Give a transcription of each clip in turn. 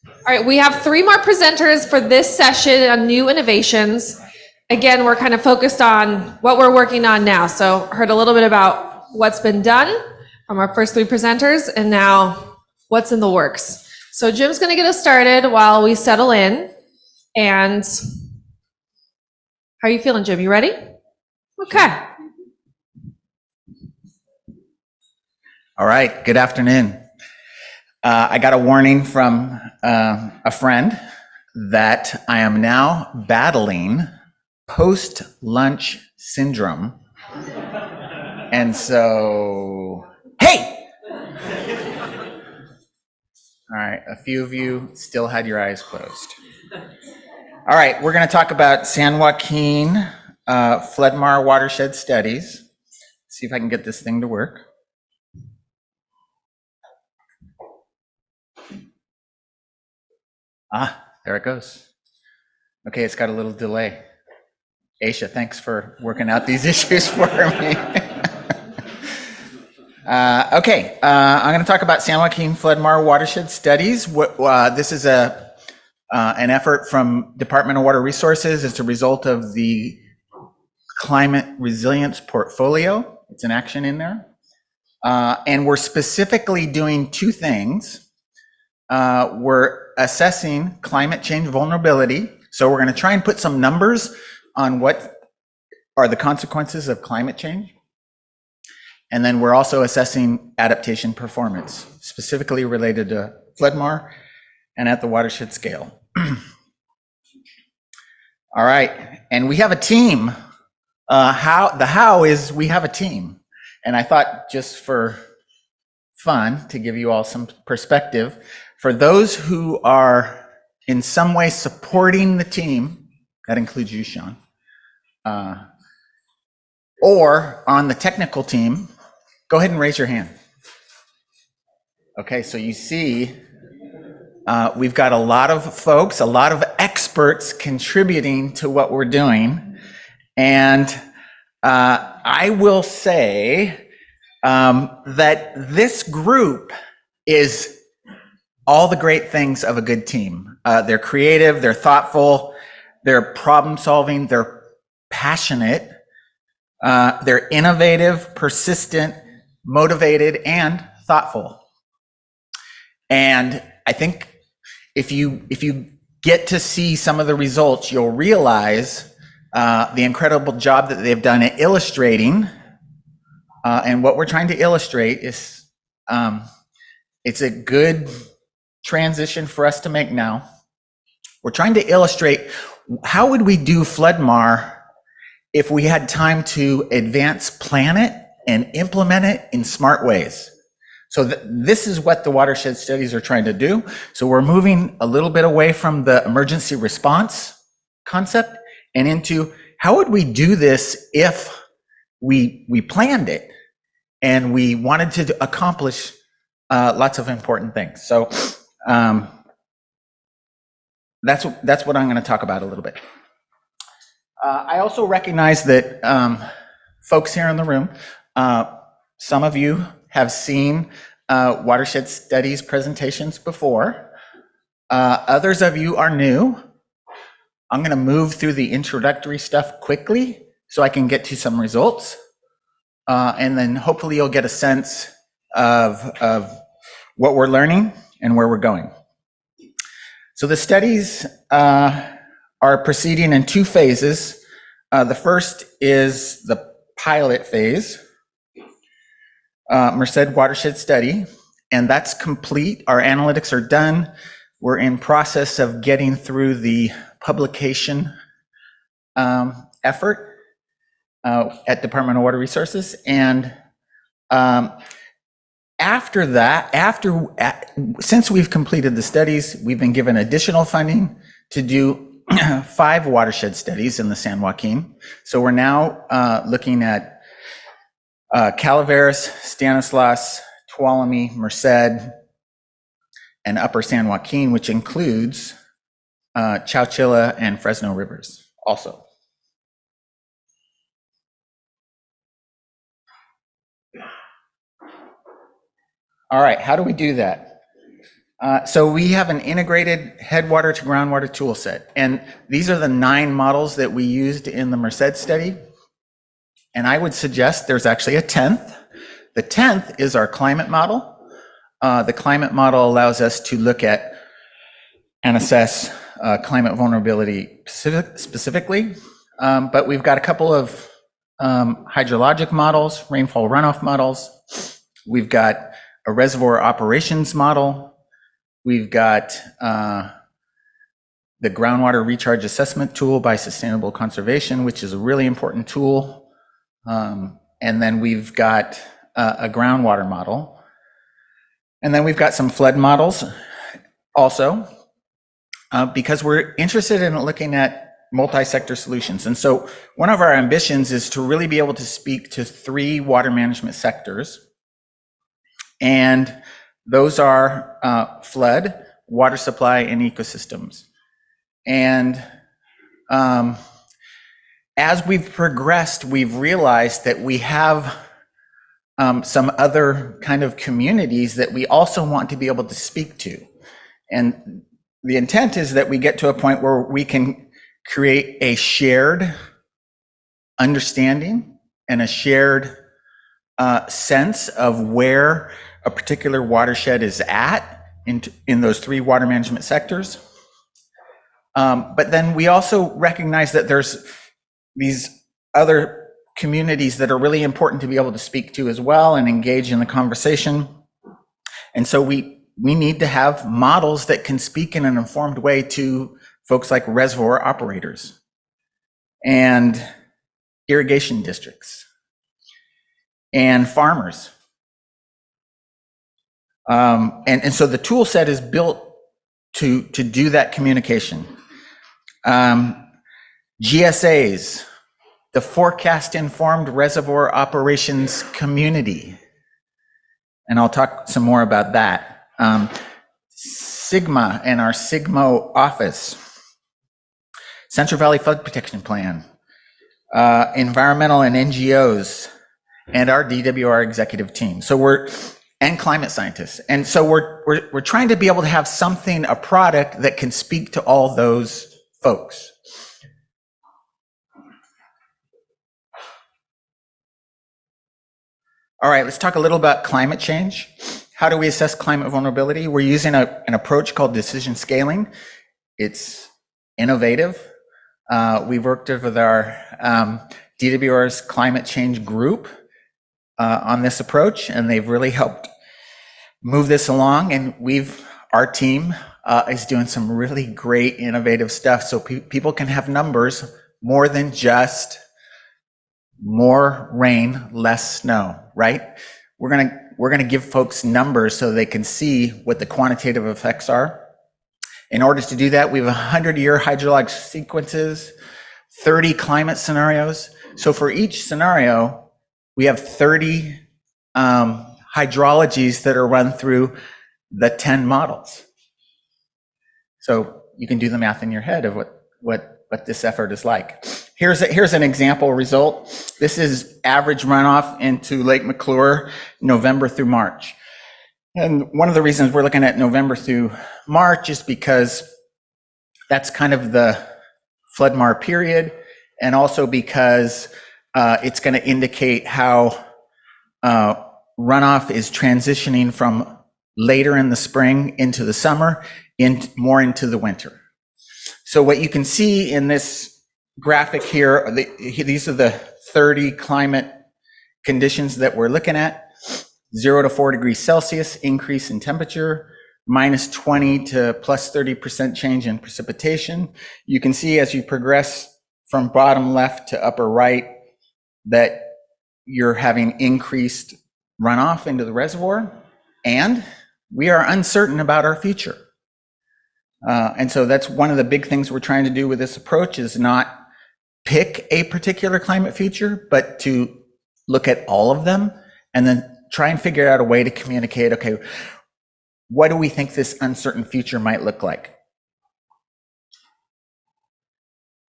All right, we have 3 more presenters for this session on new innovations. Again, we're kind of focused on what we're working on now. So heard a little bit about what's been done from our first 3 presenters and now what's in the works. So Jim's going to get us started while we settle in. And how are you feeling, Jim? You ready? Okay. All right, good afternoon. I got a warning from a friend that I am now battling post-lunch syndrome. And so, hey! All right, a few of you still had your eyes closed. All right, we're going to talk about San Joaquin Flood-Mar Watershed Studies. See if I can get this thing to work. There it goes. Okay, it's got a little delay. Aisha, thanks for working out these issues for me. Okay, I'm going to talk about San Joaquin Flood-Mar Watershed Studies. This is an effort from Department of Water Resources. It's a result of the Climate Resilience Portfolio. It's an action in there. And we're specifically doing 2 things. We're assessing climate change vulnerability. So we're going to try and put some numbers on what are the consequences of climate change. And then we're also assessing adaptation performance, specifically related to Flood-Mar and at the watershed scale. All right, and we have a team. How is we have a team. And I thought just for fun to give you all some perspective, for those who are in some way supporting the team, that includes you, Sean, or on the technical team, go ahead and raise your hand. Okay, so you see, we've got a lot of folks, a lot of experts contributing to what we're doing. And I will say that this group is all the great things of a good team. They're creative, they're thoughtful, they're problem solving, they're passionate, they're innovative, persistent, motivated, and thoughtful. And I think if you get to see some of the results, you'll realize the incredible job that they've done at illustrating. And what we're trying to illustrate is it's a good transition for us to make now. We're trying to illustrate how would we do Flood-Mar if we had time to advance plan it and implement it in smart ways. So this is what the watershed studies are trying to do. So we're moving a little bit away from the emergency response concept and into how would we do this if we planned it and we wanted to accomplish lots of important things. So that's what I'm going to talk about a little bit. I also recognize that folks here in the room, some of you have seen watershed studies presentations before. Others of you are new. I'm going to move through the introductory stuff quickly so I can get to some results. And then hopefully you'll get a sense of what we're learning and where we're going. So the studies are proceeding in 2 phases. The first is the pilot phase, Merced Watershed Study, and that's complete. Our analytics are done. We're in process of getting through the publication effort at Department of Water Resources. And after that, since we've completed the studies, we've been given additional funding to do 5 watershed studies in the San Joaquin. So we're now looking at Calaveras, Stanislaus, Tuolumne, Merced, and Upper San Joaquin, which includes Chowchilla and Fresno rivers also. All right, how do we do that? So we have an integrated headwater to groundwater tool set. And these are the 9 models that we used in the Merced study. And I would suggest there's actually a 10th. The 10th is our climate model. The climate model allows us to look at and assess climate vulnerability specifically. But we've got a couple of hydrologic models, rainfall runoff models. We've got a reservoir operations model. We've got the groundwater recharge assessment tool by Sustainable Conservation, which is a really important tool. And then we've got a groundwater model. And then we've got some flood models also, because we're interested in looking at multi-sector solutions. And so one of our ambitions is to really be able to speak to 3 water management sectors. And those are flood, water supply, and ecosystems. And as we've progressed, we've realized that we have some other kind of communities that we also want to be able to speak to. And the intent is that we get to a point where we can create a shared understanding and a shared sense of where a particular watershed is at in those 3 water management sectors. But then we also recognize that there's these other communities that are really important to be able to speak to as well and engage in the conversation. And so we need to have models that can speak in an informed way to folks like reservoir operators and irrigation districts and farmers. And so the tool set is built to do that communication. GSAs, the Forecast Informed Reservoir Operations Community. And I'll talk some more about that. SIGMA and our SIGMO office. Central Valley Flood Protection Plan. Environmental and NGOs, and our DWR executive team. And climate scientists. And so we're trying to be able to have something, a product that can speak to all those folks. All right, let's talk a little about climate change. How do we assess climate vulnerability? We're using an approach called decision scaling. It's innovative. We've worked with our DWR's climate change group on this approach, and they've really helped move this along. And our team is doing some really great innovative stuff so people can have numbers more than just more rain, less snow, right? We're gonna give folks numbers so they can see what the quantitative effects are. In order to do that, we have 100-year hydrologic sequences, 30 climate scenarios. So for each scenario, we have 30 hydrologies that are run through the 10 models. So you can do the math in your head of what this effort is like. Here's an example result. This is average runoff into Lake McClure, November through March. And one of the reasons we're looking at November through March is because that's kind of the flood-mar period, and also because it's going to indicate how runoff is transitioning from later in the spring into the summer, more into the winter. So what you can see in this graphic here, these are the 30 climate conditions that we're looking at. 0 to 4 degrees Celsius increase in temperature, minus 20 to plus 30% change in precipitation. You can see as you progress from bottom left to upper right that you're having increased runoff into the reservoir, and we are uncertain about our future. And so that's one of the big things we're trying to do with this approach, is not pick a particular climate feature, but to look at all of them and then try and figure out a way to communicate, okay, what do we think this uncertain future might look like?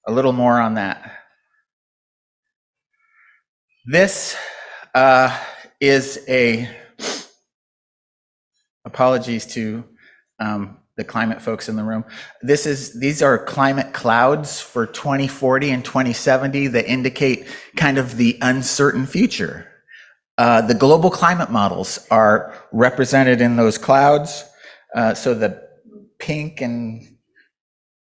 A little more on that. This is apologies to the climate folks in the room. These are climate clouds for 2040 and 2070 that indicate kind of the uncertain future. The global climate models are represented in those clouds. So the pink and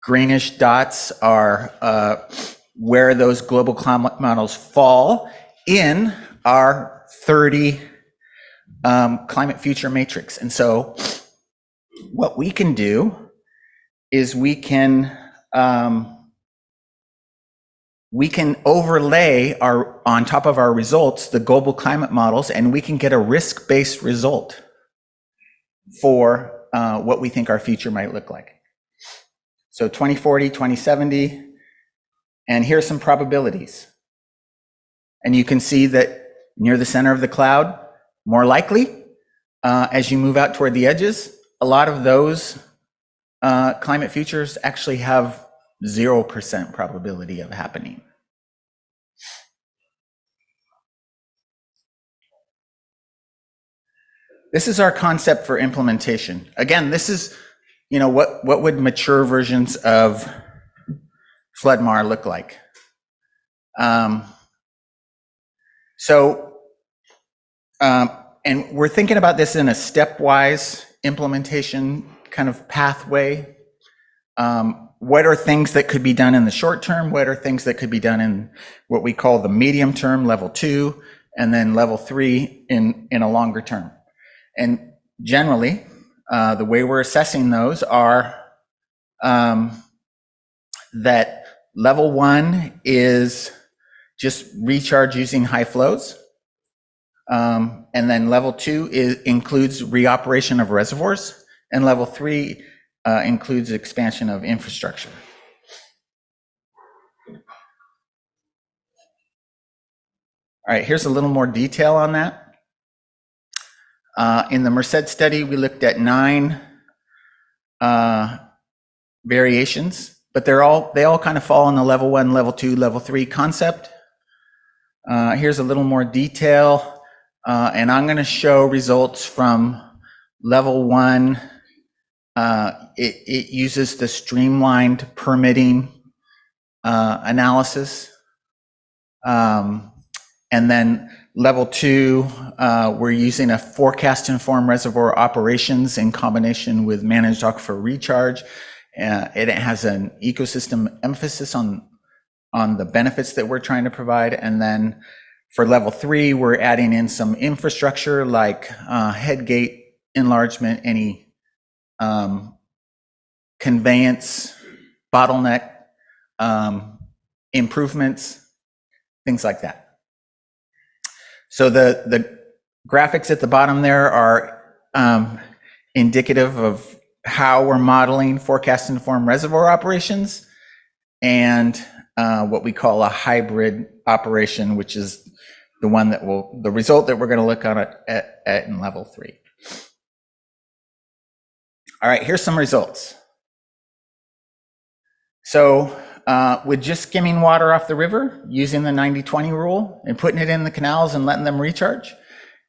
greenish dots are where those global climate models fall in our 30 climate future matrix. And so what we can do is we can overlay on top of our results the global climate models, and we can get a risk-based result for what we think our future might look like. So 2040, 2070, and here's some probabilities. And you can see that near the center of the cloud, more likely, as you move out toward the edges, a lot of those climate futures actually have 0% probability of happening. This is our concept for implementation. Again, this is, what would mature versions of FloodMAR look like? And we're thinking about this in a stepwise implementation kind of pathway. What are things that could be done in the short term? What are things that could be done in what we call the medium term, level 2, and then level 3 in a longer term? And generally, the way we're assessing those are that level 1 is just recharge using high flows. And then level 2 includes reoperation of reservoirs, and level 3 includes expansion of infrastructure. All right, here's a little more detail on that. In the Merced study, we looked at 9 variations, but they all kind of fall in the level 1, level 2, level 3 concept. Here's a little more detail, and I'm going to show results from level 1. It uses the streamlined permitting analysis. And then level 2, we're using a forecast-informed reservoir operations in combination with managed aquifer recharge. It has an ecosystem emphasis on the benefits that we're trying to provide. And then for level 3, we're adding in some infrastructure like headgate enlargement, any conveyance, bottleneck improvements, things like that. So the graphics at the bottom there are indicative of how we're modeling forecast-informed reservoir operations and what we call a hybrid operation, which is the result that we're going to look at in level 3. All right, here's some results. So with just skimming water off the river, using the 90-20 rule and putting it in the canals and letting them recharge,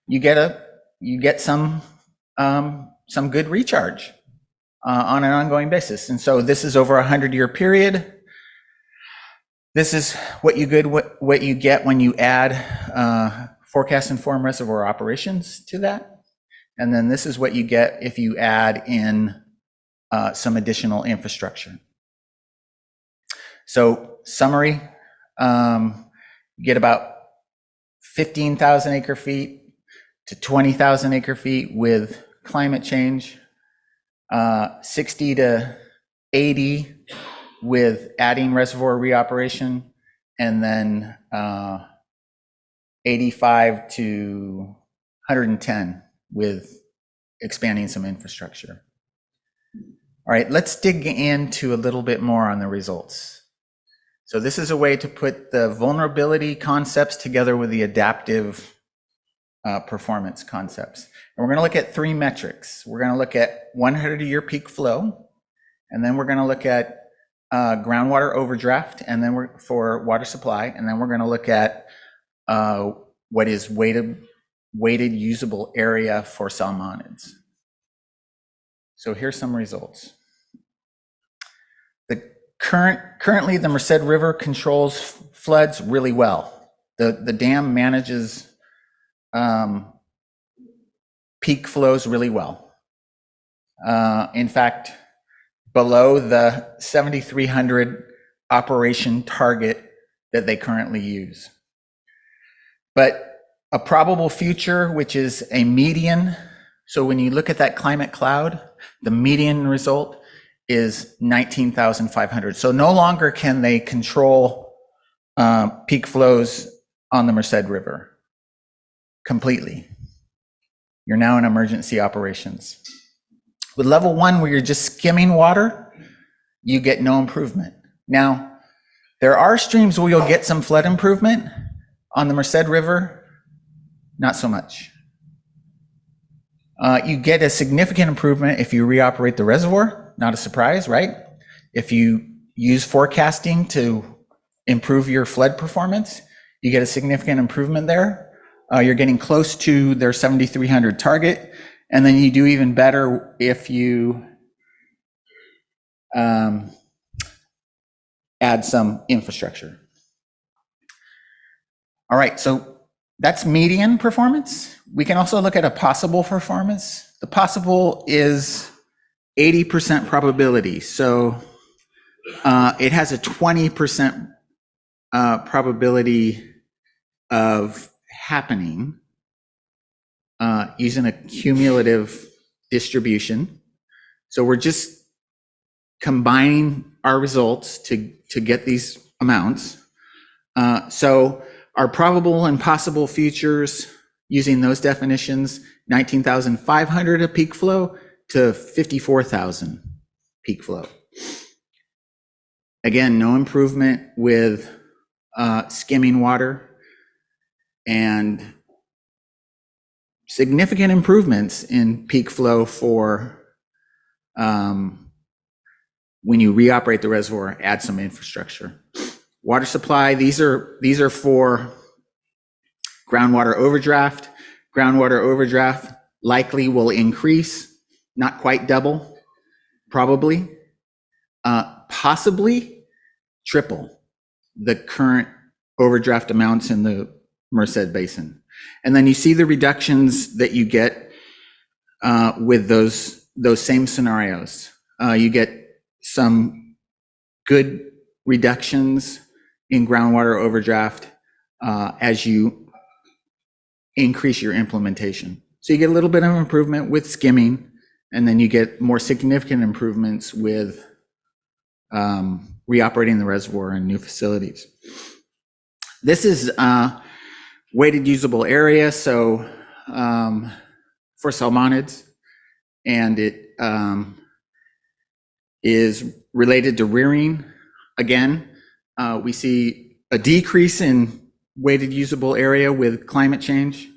you get some good recharge on an ongoing basis. And so this is over a 100-year period. This is what you get when you add forecast-informed reservoir operations to that. And then this is what you get if you add in some additional infrastructure. So summary, you get about 15,000 acre feet to 20,000 acre feet with climate change, 60 to 80 with adding reservoir reoperation, and then 85 to 110 with expanding some infrastructure. All right, let's dig into a little bit more on the results. So this is a way to put the vulnerability concepts together with the adaptive performance concepts. And we're going to look at 3 metrics. We're going to look at 100-year peak flow, and then we're going to look at groundwater overdraft, and then for water supply, and then we're going to look at what is weighted usable area for salmonids. So here's some results. Currently, the Merced River controls floods really well. The dam manages peak flows really well. In fact, below the 7,300 operation target that they currently use. But a probable future, which is a median, so when you look at that climate cloud, the median result is 19,500. So no longer can they control peak flows on the Merced River completely. You're now in emergency operations. With level 1, where you're just skimming water, you get no improvement. Now, there are streams where you'll get some flood improvement. On the Merced River, not so much. You get a significant improvement if you reoperate the reservoir. Not a surprise, right? If you use forecasting to improve your flood performance, you get a significant improvement there. You're getting close to their 7,300 target. And then you do even better if you add some infrastructure. All right, so that's median performance. We can also look at a possible performance. The possible is 80% probability. So it has a 20% probability of happening using a cumulative distribution. So we're just combining our results to get these amounts. So our probable and possible futures, using those definitions, 19,500 of peak flow to 54,000 peak flow. Again, no improvement with skimming water, and significant improvements in peak flow for when you reoperate the reservoir, add some infrastructure. Water supply, these are for groundwater overdraft. Groundwater overdraft likely will increase, not quite double, probably, possibly triple the current overdraft amounts in the Merced Basin. And then you see the reductions that you get with those same scenarios. You get some good reductions in groundwater overdraft as you increase your implementation. So you get a little bit of improvement with skimming, and then you get more significant improvements with reoperating the reservoir and new facilities. This is weighted usable area, so for salmonids, and it is related to rearing. Again, we see a decrease in weighted usable area with climate change.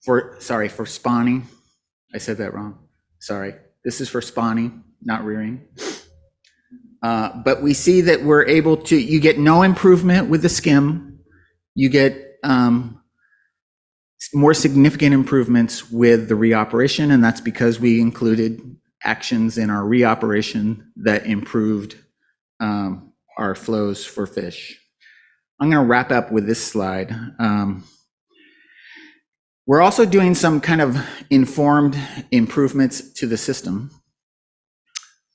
For spawning. I said that wrong. Sorry. This is for spawning, not rearing. But we see that we're able to, you get no improvement with the skim. You get more significant improvements with the reoperation, and that's because we included actions in our reoperation that improved our flows for fish. I'm going to wrap up with this slide. We're also doing some kind of informed improvements to the system.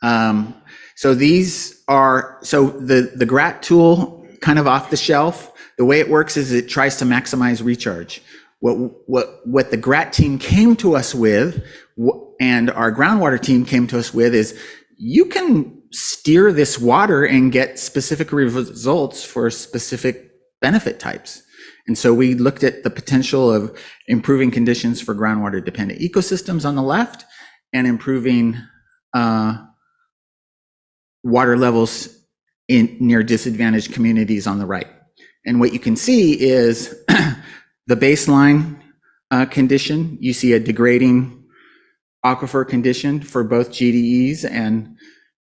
So these are, the GRAT tool, kind of off the shelf, the way it works is it tries to maximize recharge. What the GRAT team came to us with, and our groundwater team came to us with, is you can steer this water and get specific results for specific benefit types. And so we looked at the potential of improving conditions for groundwater dependent ecosystems on the left, and improving water levels in near disadvantaged communities on the right. And what you can see is the baseline condition. You see a degrading aquifer condition for both GDEs and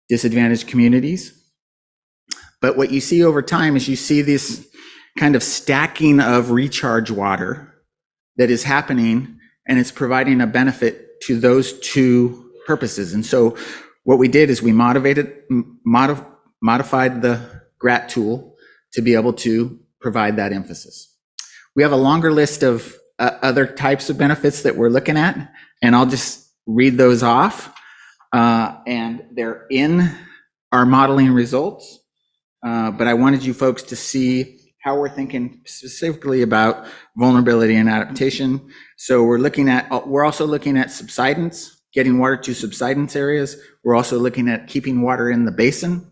disadvantaged communities. But what you see over time is you see this kind of stacking of recharge water that is happening, and it's providing a benefit to those two purposes. And so what we did is we modified the GRAT tool to be able to provide that emphasis. We have a longer list of other types of benefits that we're looking at, and I'll just read those off. And they're in our modeling results. But I wanted you folks to see how we're thinking specifically about vulnerability and adaptation. So we're also looking at subsidence, getting water to subsidence areas. We're also looking at keeping water in the basin.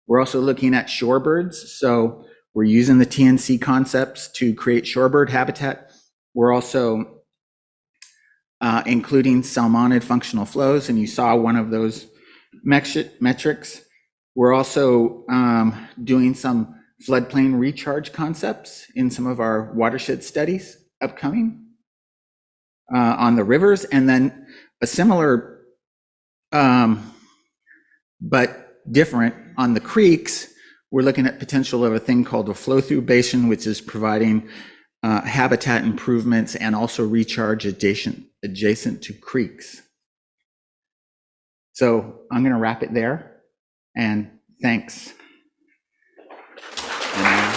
We're also looking at shorebirds. So we're using the TNC concepts to create shorebird habitat. We're also including salmonid functional flows, and you saw one of those metrics. We're also doing some floodplain recharge concepts in some of our watershed studies upcoming on the rivers, and then a similar but different on the creeks. We're looking at potential of a thing called a flow-through basin, which is providing habitat improvements and also recharge adjacent to creeks. So I'm going to wrap it there, and thanks. And